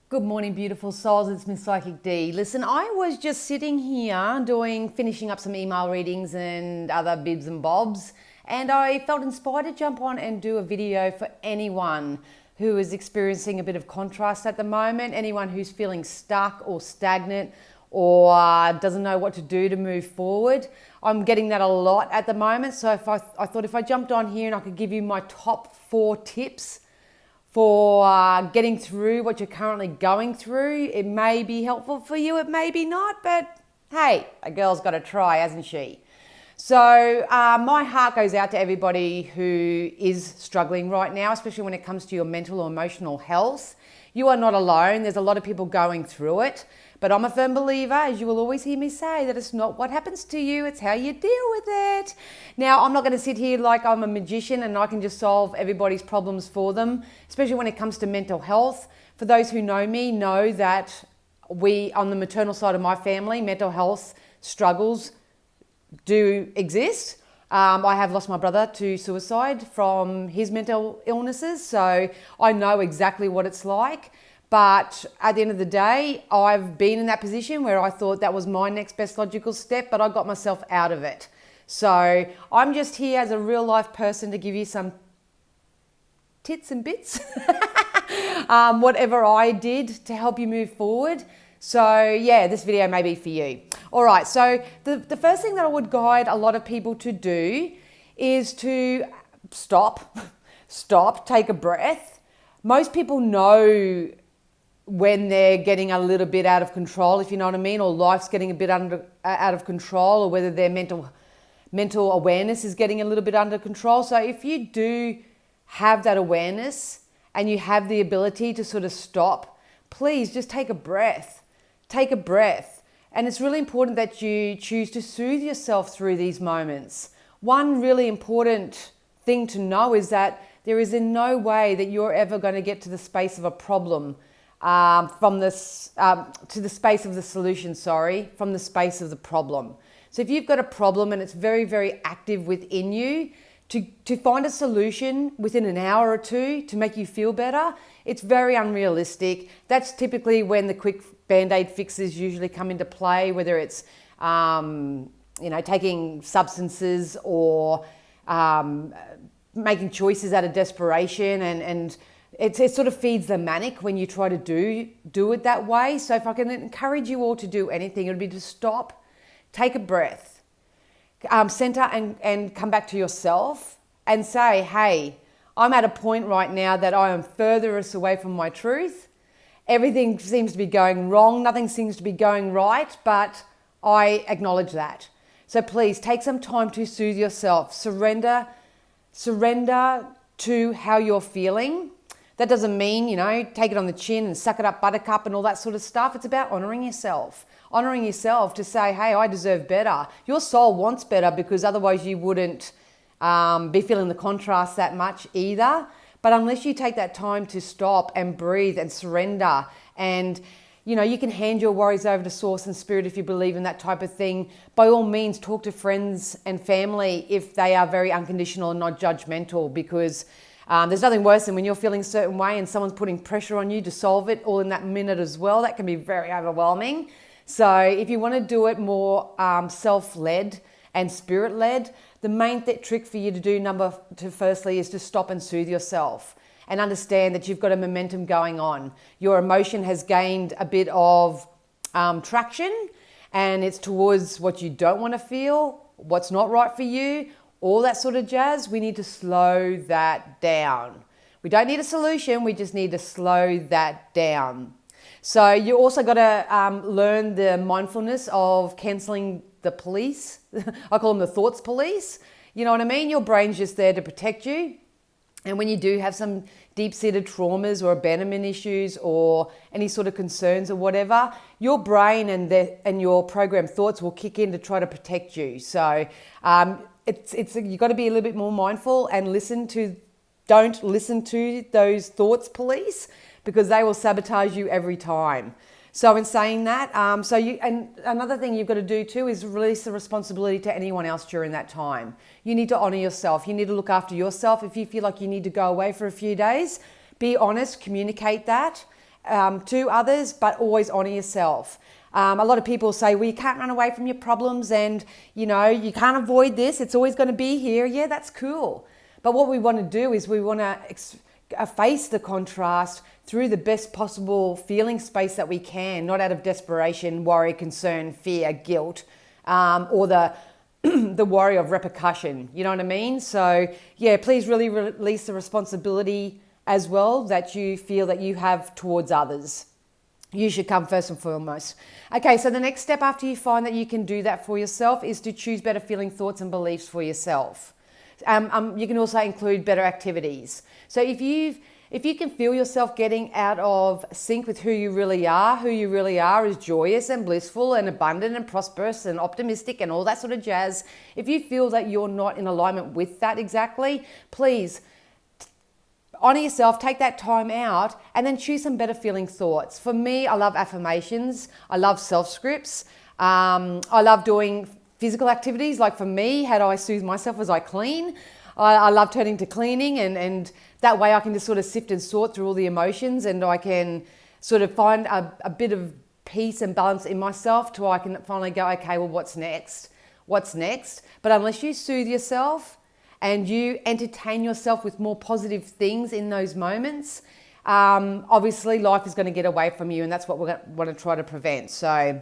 Good morning, beautiful souls. It's Miss Psychic D. Listen, I was just sitting here finishing up some email readings and other bibs and bobs, and I felt inspired to jump on and do a video for anyone who is experiencing a bit of contrast at the moment, anyone who's feeling stuck or stagnant or doesn't know what to do to move forward. I'm getting that a lot at the moment, so I thought if I jumped on here and I could give you my top 4 tips for getting through what you're currently going through. It may be helpful for you, it may be not, but hey, a girl's got to try, hasn't she? So my heart goes out to everybody who is struggling right now, especially when it comes to your mental or emotional health. You are not alone. There's a lot of people going through it. But I'm a firm believer, as you will always hear me say, that it's not what happens to you, it's how you deal with it. Now, I'm not going to sit here like I'm a magician and I can just solve everybody's problems for them, especially when it comes to mental health. For those who know me, know that we, on the maternal side of my family, mental health struggles do exist. I have lost my brother to suicide from his mental illnesses, so I know exactly what it's like. But at the end of the day, I've been in that position where I thought that was my next best logical step, but I got myself out of it. So I'm just here as a real life person to give you some tits and bits, whatever I did to help you move forward. So yeah, this video may be for you. All right, so the first thing that I would guide a lot of people to do is to stop, take a breath. Most people know when they're getting a little bit out of control, if you know what I mean, or life's getting a bit out of control, or whether their mental awareness is getting a little bit under control. So if you do have that awareness and you have the ability to sort of stop, please just take a breath. Take a breath. And it's really important that you choose to soothe yourself through these moments. One really important thing to know is that there is in no way that you're ever going to get to the space of a problem to the space of the solution, from the space of the problem. So if you've got a problem and it's very, very active within you, to find a solution within an hour or two to make you feel better, it's very unrealistic. That's typically when the quick Band-Aid fixes usually come into play, whether it's taking substances or making choices out of desperation, and it sort of feeds the manic when you try to do it that way. So if I can encourage you all to do anything, it would be to stop, take a breath, center and come back to yourself and say, hey, I'm at a point right now that I am furthest away from my truth. Everything seems to be going wrong. Nothing seems to be going right, but I acknowledge that. So please take some time to soothe yourself. Surrender to how you're feeling. That doesn't mean, take it on the chin and suck it up buttercup and all that sort of stuff. It's about honoring yourself. Honoring yourself to say, hey, I deserve better. Your soul wants better, because otherwise you wouldn't be feeling the contrast that much either. But unless you take that time to stop and breathe and surrender, and you can hand your worries over to source and spirit if you believe in that type of thing. By all means, talk to friends and family if they are very unconditional and not judgmental, because there's nothing worse than when you're feeling a certain way and someone's putting pressure on you to solve it all in that minute as well. That can be very overwhelming. So if you want to do it more self-led and spirit-led, the main trick for you to do, firstly, is to stop and soothe yourself and understand that you've got a momentum going on. Your emotion has gained a bit of traction, and it's towards what you don't want to feel, what's not right for you, all that sort of jazz. We need to slow that down. We don't need a solution, we just need to slow that down. So you also got to learn the mindfulness of cancelling the police. I call them the thoughts police. You know what I mean? Your brain's just there to protect you. And when you do have some deep-seated traumas or abandonment issues or any sort of concerns or whatever, your brain and your programmed thoughts will kick in to try to protect you. So you've got to be a little bit more mindful and don't listen to those thoughts police, because they will sabotage you every time. So in saying that, and another thing you've got to do too is release the responsibility to anyone else during that time. You need to honor yourself. You need to look after yourself. If you feel like you need to go away for a few days, be honest, communicate that, to others, but always honor yourself. A lot of people say, well, you can't run away from your problems and, you can't avoid this. It's always going to be here. Yeah, that's cool. But what we want to do is we want to face the contrast through the best possible feeling space that we can, not out of desperation, worry, concern, fear, guilt, or the worry of repercussion. You know what I mean? So yeah, please really release the responsibility as well that you feel that you have towards others. You should come first and foremost. Okay, so the next step after you find that you can do that for yourself is to choose better feeling thoughts and beliefs for yourself. You can also include better activities. So if you can feel yourself getting out of sync with who you really are is joyous and blissful and abundant and prosperous and optimistic and all that sort of jazz. If you feel that you're not in alignment with that exactly, please honor yourself, take that time out, and then choose some better feeling thoughts. For me, I love affirmations. I love self-scripts. I love doing physical activities. Like for me, how do I soothe myself as I clean? I love turning to cleaning, and that way I can just sort of sift and sort through all the emotions, and I can sort of find a bit of peace and balance in myself till I can finally go, okay, well, what's next? What's next? But unless you soothe yourself and you entertain yourself with more positive things in those moments, obviously life is going to get away from you, and that's what we're going to try to prevent. So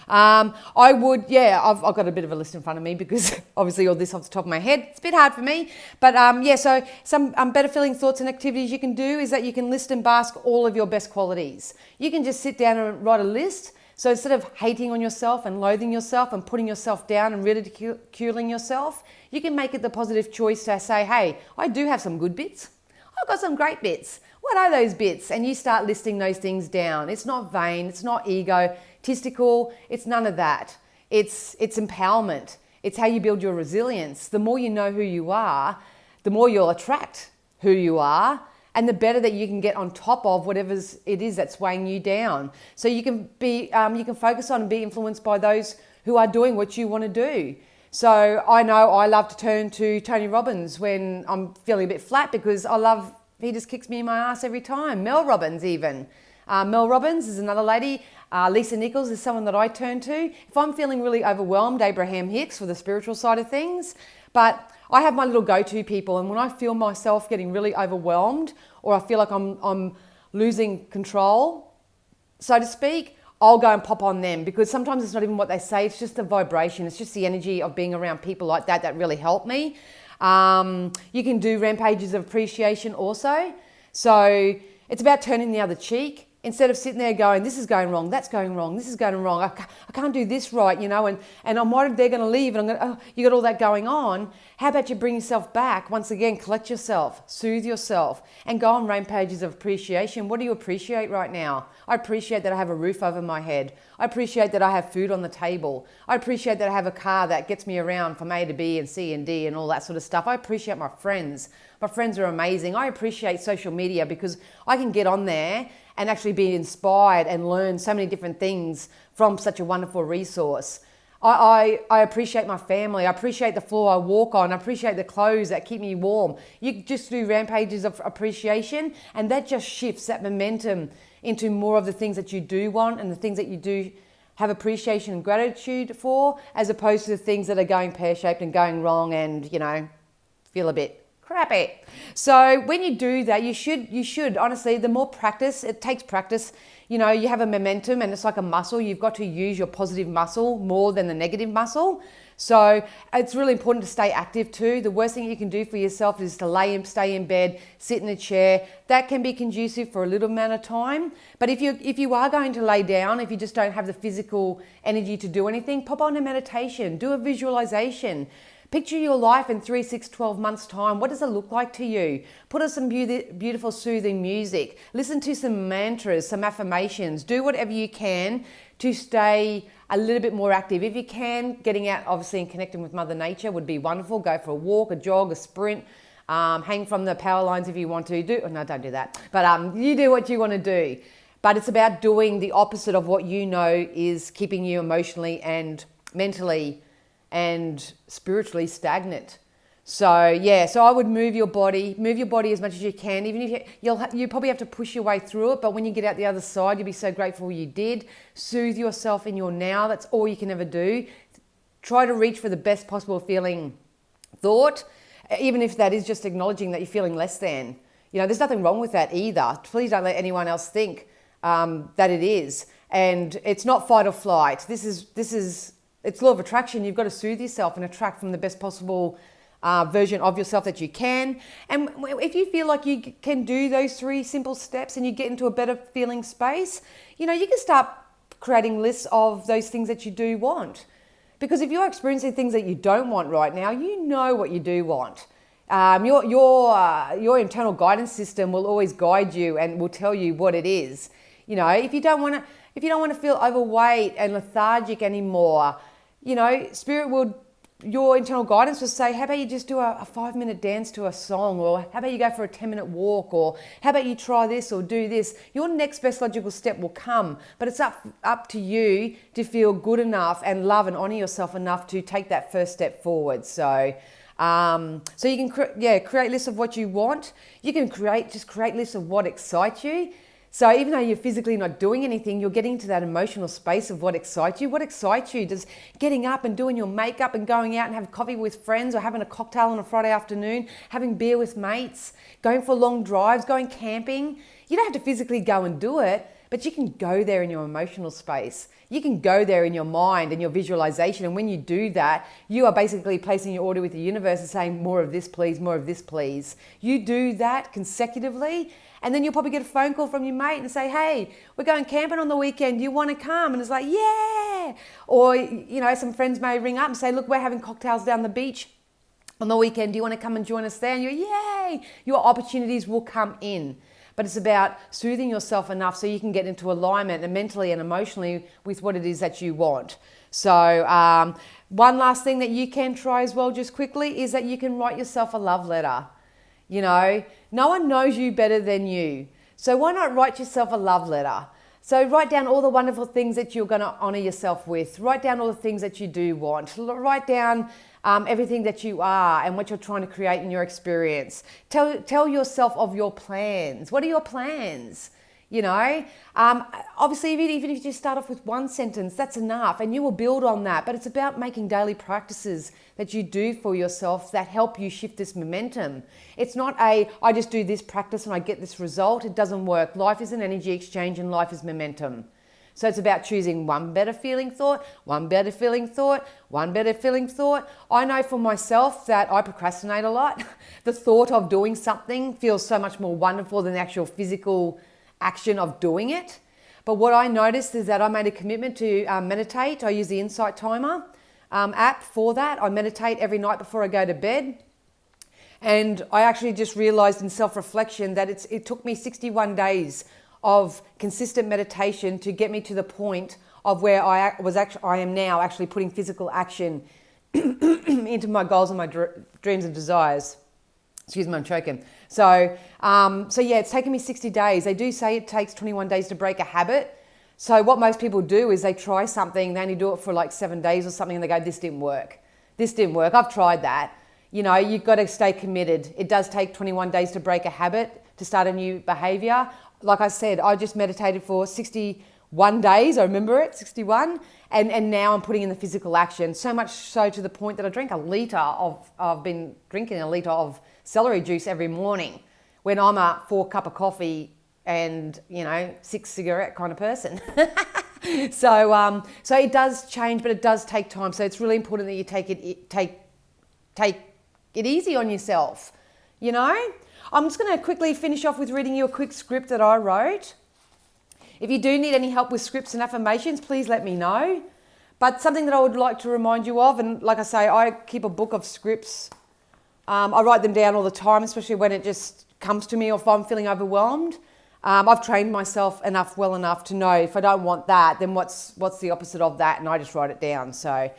I've got a bit of a list in front of me because obviously all this off the top of my head, it's a bit hard for me. But so some better feeling thoughts and activities you can do is that you can list and bask all of your best qualities. You can just sit down and write a list. So instead of hating on yourself and loathing yourself and putting yourself down and ridiculing yourself, you can make it the positive choice to say, hey, I do have some good bits. I've got some great bits. What are those bits? And you start listing those things down. It's not vain. It's not egotistical. It's none of that. It's empowerment. It's how you build your resilience. The more you know who you are, the more you'll attract who you are, and the better that you can get on top of whatever it is that's weighing you down. So you can focus on and be influenced by those who are doing what you want to do. So I know I love to turn to Tony Robbins when I'm feeling a bit flat because he just kicks me in my ass every time. Mel Robbins even. Mel Robbins is another lady. Lisa Nichols is someone that I turn to. If I'm feeling really overwhelmed, Abraham Hicks for the spiritual side of things. But I have my little go-to people, and when I feel myself getting really overwhelmed or I feel like I'm losing control, so to speak, I'll go and pop on them, because sometimes it's not even what they say, it's just the vibration, it's just the energy of being around people like that really help me. You can do rampages of appreciation also. So it's about turning the other cheek. Instead of sitting there going, this is going wrong, that's going wrong, this is going wrong, I can't do this right, and I'm worried they're going to leave, and you got all that going on. How about you bring yourself back? Once again, collect yourself, soothe yourself, and go on rampages of appreciation. What do you appreciate right now? I appreciate that I have a roof over my head. I appreciate that I have food on the table. I appreciate that I have a car that gets me around from A to B and C and D and all that sort of stuff. I appreciate my friends. My friends are amazing. I appreciate social media because I can get on there and actually be inspired and learn so many different things from such a wonderful resource. I appreciate my family. I appreciate the floor I walk on. I appreciate the clothes that keep me warm. You just do rampages of appreciation, and that just shifts that momentum into more of the things that you do want and the things that you do have appreciation and gratitude for, as opposed to the things that are going pear-shaped and going wrong and, feel a bit crappy. So when you do that, you should honestly, the more practice, it takes practice. You have a momentum, and it's like a muscle. You've got to use your positive muscle more than the negative muscle. So it's really important to stay active too. The worst thing you can do for yourself is to stay in bed, sit in a chair. That can be conducive for a little amount of time. But if you are going to lay down, if you just don't have the physical energy to do anything, pop on a meditation, do a visualization. Picture your life in 3, 6, 12 months' time. What does it look like to you? Put on some beautiful, soothing music. Listen to some mantras, some affirmations. Do whatever you can to stay a little bit more active. If you can, getting out, obviously, and connecting with Mother Nature would be wonderful. Go for a walk, a jog, a sprint. Hang from the power lines if you want to. Don't do that. But you do what you want to do. But it's about doing the opposite of what you know is keeping you emotionally and mentally and spiritually stagnant. So yeah, so I would move your body as much as you can. Even if you probably have to push your way through it, but when you get out the other side, you'll be so grateful you did. Soothe yourself in your now. That's all you can ever do. Try to reach for the best possible feeling thought, even if that is just acknowledging that you're feeling less than. There's nothing wrong with that either. Please don't let anyone else think that it is. And it's not fight or flight. It's law of attraction. You've got to soothe yourself and attract from the best possible version of yourself that you can. And if you feel like you can do those 3 simple steps and you get into a better feeling space, you can start creating lists of those things that you do want. Because if you're experiencing things that you don't want right now, you know what you do want. Your internal guidance system will always guide you and will tell you what it is. If you don't want to feel overweight and lethargic anymore, spirit will. Your internal guidance will say, how about you just do a 5-minute dance to a song, or how about you go for a 10-minute walk, or how about you try this or do this. Your next best logical step will come, but it's up to you to feel good enough and love and honor yourself enough to take that first step forward. So you can create lists of what you want. You can create lists of what excites you. So even though you're physically not doing anything, you're getting to that emotional space of what excites you. What excites you? Does getting up and doing your makeup and going out and having coffee with friends, or having a cocktail on a Friday afternoon, having beer with mates, going for long drives, going camping. You don't have to physically go and do it, but you can go there in your emotional space. You can go there in your mind and your visualization. And when you do that, you are basically placing your order with the universe and saying, more of this, please, more of this, please. You do that consecutively, and then you'll probably get a phone call from your mate and say, hey, we're going camping on the weekend. Do you want to come? And it's like, yeah. Or, some friends may ring up and say, look, we're having cocktails down the beach on the weekend. Do you want to come and join us there? And you're, yay. Your opportunities will come in. But it's about soothing yourself enough so you can get into alignment and mentally and emotionally with what it is that you want. So one last thing that you can try as well, just quickly, is that you can write yourself a love letter. No one knows you better than you. So why not write yourself a love letter? So write down all the wonderful things that you're going to honor yourself with. Write down all the things that you do want. Write down everything that you are and what you're trying to create in your experience. Tell yourself of your plans. What are your plans? Obviously, even if you just start off with one sentence, that's enough, and you will build on that. But it's about making daily practices that you do for yourself that help you shift this momentum. It's not I just do this practice and I get this result. It doesn't work. Life is an energy exchange, and life is momentum. So it's about choosing one better feeling thought, one better feeling thought, one better feeling thought. I know for myself that I procrastinate a lot. The thought of doing something feels so much more wonderful than the actual physical action of doing it. But what I noticed is that I made a commitment to meditate. I use the Insight Timer app for that. I meditate every night before I go to bed. And I actually just realized in self-reflection that it took me 61 days of consistent meditation to get me to the point of where I am now actually putting physical action into my goals and my dreams and desires. Excuse me, I'm choking. So yeah, it's taken me 60 days. They do say it takes 21 days to break a habit. So what most people do is they try something, they only do it for like 7 days or something, and they go, this didn't work. This didn't work. I've tried that. You've got to stay committed. It does take 21 days to break a habit, to start a new behavior. Like I said, I just meditated for 61 days. I remember it, 61. And now I'm putting in the physical action. So much so to the point that I've been drinking a litre of celery juice every morning when I'm a 4 cup of coffee and 6 cigarette kind of person. So it does change, but it does take time. So it's really important that you take it easy on yourself. I'm just going to quickly finish off with reading you a quick script that I wrote. If you do need any help with scripts and affirmations, please let me know. But something that I would like to remind you of, and like I say, I keep a book of scripts. I write them down all the time, especially when it just comes to me or if I'm feeling overwhelmed. I've trained myself well enough to know if I don't want that, then what's the opposite of that, and I just write it down. So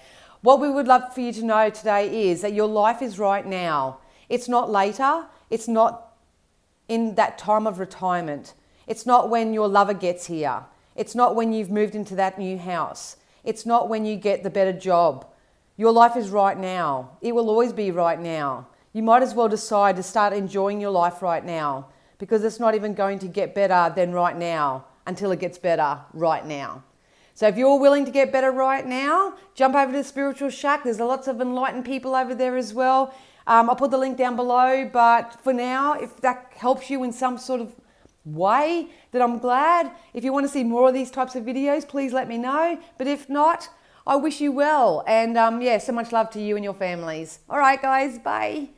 what we would love for you to know today is that your life is right now. It's not later. It's not in that time of retirement. It's not when your lover gets here. It's not when you've moved into that new house. It's not when you get the better job. Your life is right now. It will always be right now. you might as well decide to start enjoying your life right now, because it's not even going to get better than right now until it gets better right now. So if you're willing to get better right now, jump over to the Spiritual Shack. There's lots of enlightened people over there as well. I'll put the link down below, but for now, if that helps you in some sort of way, then I'm glad. If you want to see more of these types of videos, please let me know. But if not, I wish you well. And so much love to you and your families. All right, guys, bye.